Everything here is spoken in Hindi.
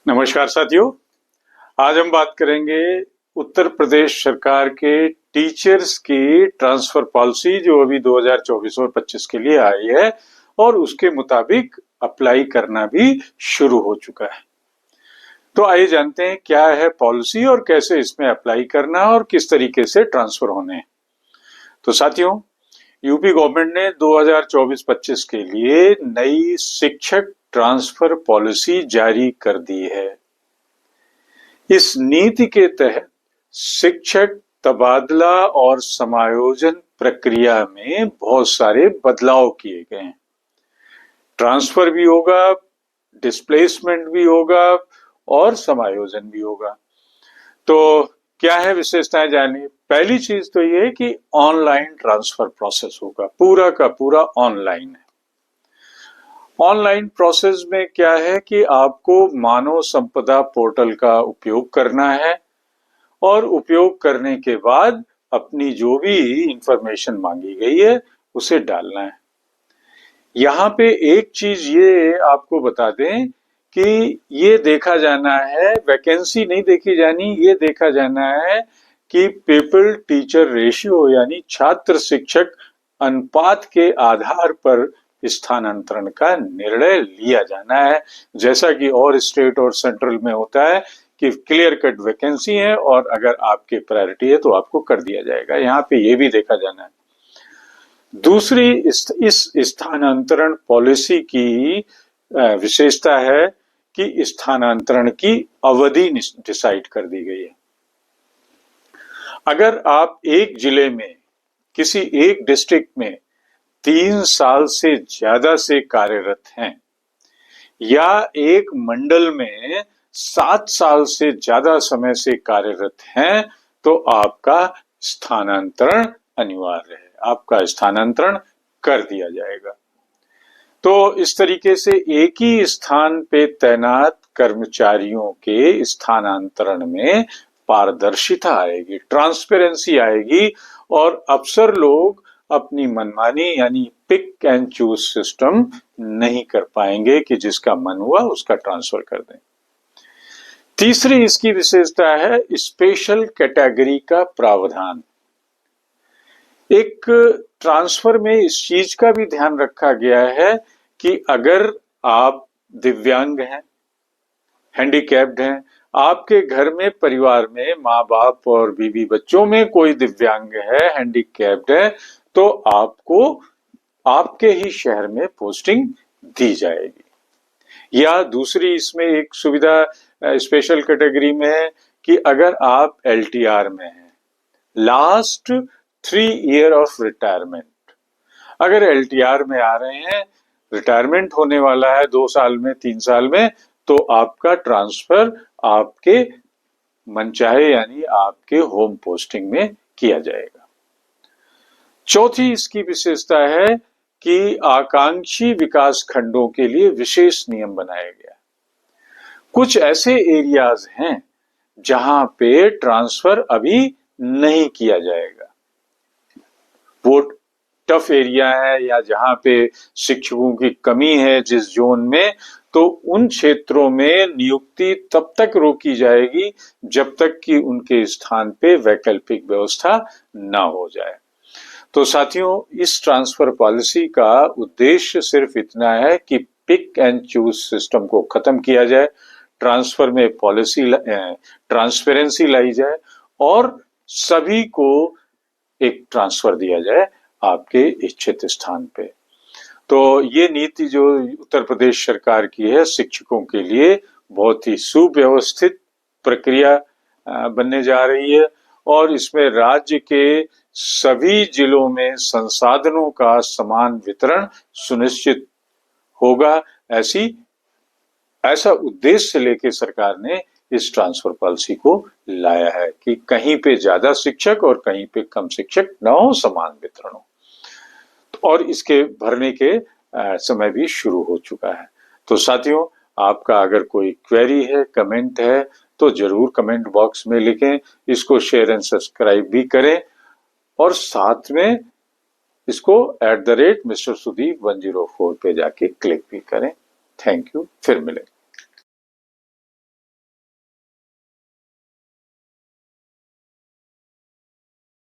नमस्कार साथियों, आज हम बात करेंगे उत्तर प्रदेश सरकार के टीचर्स की ट्रांसफर पॉलिसी जो अभी 2024 और 25 के लिए आई है और उसके मुताबिक अप्लाई करना भी शुरू हो चुका है। तो आइए जानते हैं क्या है पॉलिसी और कैसे इसमें अप्लाई करना और किस तरीके से ट्रांसफर होने हैं। तो साथियों, यूपी गवर्नमेंट ने 2024-25 के लिए नई शिक्षक ट्रांसफर पॉलिसी जारी कर दी है। इस नीति के तहत शिक्षक तबादला और समायोजन प्रक्रिया में बहुत सारे बदलाव किए गए हैं। ट्रांसफर भी होगा, डिस्प्लेसमेंट भी होगा और समायोजन भी होगा। तो क्या है विशेषताएं जानिए। पहली चीज तो ये कि ऑनलाइन ट्रांसफर प्रोसेस होगा, पूरा का पूरा ऑनलाइन है। ऑनलाइन प्रोसेस में क्या है कि आपको मानव संपदा पोर्टल का उपयोग करना है और उपयोग करने के बाद अपनी जो भी इंफॉर्मेशन मांगी गई है उसे डालना है। यहाँ पे एक चीज ये आपको बता दें कि ये देखा जाना है, वैकेंसी नहीं देखी जानी, ये देखा जाना है कि पीपल टीचर रेशियो यानी छात्र शिक्षक अनुपात के आधार पर स्थानांतरण का निर्णय लिया जाना है। जैसा कि और स्टेट और सेंट्रल में होता है कि क्लियर कट वैकेंसी है और अगर आपके प्रायोरिटी है तो आपको कर दिया जाएगा। यहाँ पे ये भी देखा जाना है। दूसरी इस स्थानांतरण पॉलिसी की विशेषता है कि स्थानांतरण की अवधि डिसाइड कर दी गई है। अगर आप एक जिले में किसी एक डिस्ट्रिक्ट में 3 साल से ज्यादा से कार्यरत हैं या एक मंडल में 7 साल से ज्यादा समय से कार्यरत हैं तो आपका स्थानांतरण अनिवार्य है, आपका स्थानांतरण कर दिया जाएगा। तो इस तरीके से एक ही स्थान पे तैनात कर्मचारियों के स्थानांतरण में पारदर्शिता आएगी, ट्रांसपेरेंसी आएगी और अफसर लोग अपनी मनमानी यानी पिक एंड चूज सिस्टम नहीं कर पाएंगे कि जिसका मन हुआ उसका ट्रांसफर कर दें। तीसरी इसकी विशेषता है स्पेशल कैटेगरी का प्रावधान। एक ट्रांसफर में इस चीज का भी ध्यान रखा गया है कि अगर आप दिव्यांग हैं, हैंडीकैप्ड हैं, आपके घर में परिवार में माँ बाप और बीवी बच्चों में कोई दिव्यांग है, हैंडीकैप्ड है, तो आपको आपके ही शहर में पोस्टिंग दी जाएगी। या दूसरी इसमें एक सुविधा स्पेशल कैटेगरी में है कि अगर आप एलटीआर में हैं, लास्ट 3 ईयर ऑफ रिटायरमेंट, अगर एलटीआर में आ रहे हैं, रिटायरमेंट होने वाला है 2 साल में 3 साल में, तो आपका ट्रांसफर आपके मनचाहे यानी आपके होम पोस्टिंग में किया जाएगा। चौथी इसकी विशेषता है कि आकांक्षी विकास खंडों के लिए विशेष नियम बनाया गया। कुछ ऐसे एरियाज हैं जहां पे ट्रांसफर अभी नहीं किया जाएगा, वो टफ एरिया है या जहां पे शिक्षकों की कमी है जिस जोन में, तो उन क्षेत्रों में नियुक्ति तब तक रोकी जाएगी जब तक कि उनके स्थान पे वैकल्पिक व्यवस्था ना हो जाए। तो साथियों, इस ट्रांसफर पॉलिसी का उद्देश्य सिर्फ इतना है कि पिक एंड चूज सिस्टम को खत्म किया जाए, ट्रांसफर में पॉलिसी ट्रांसपेरेंसी लाई जाए और सभी को एक ट्रांसफर दिया जाए आपके इच्छित स्थान पे। तो ये नीति जो उत्तर प्रदेश सरकार की है शिक्षकों के लिए बहुत ही सुव्यवस्थित प्रक्रिया बनने जा रही है और इसमें राज्य के सभी जिलों में संसाधनों का समान वितरण सुनिश्चित होगा। ऐसा उद्देश्य लेके सरकार ने इस ट्रांसफर पॉलिसी को लाया है कि कहीं पे ज्यादा शिक्षक और कहीं पे कम शिक्षक न हो, समान वितरण हो। और इसके भरने के समय भी शुरू हो चुका है। तो साथियों, आपका अगर कोई क्वेरी है, कमेंट है, तो जरूर कमेंट बॉक्स में लिखें। इसको शेयर एंड सब्सक्राइब भी करें और साथ में इसको @Mr. Sudeep 104 पे जाके क्लिक भी करें। थैंक यू, फिर मिलेंगे।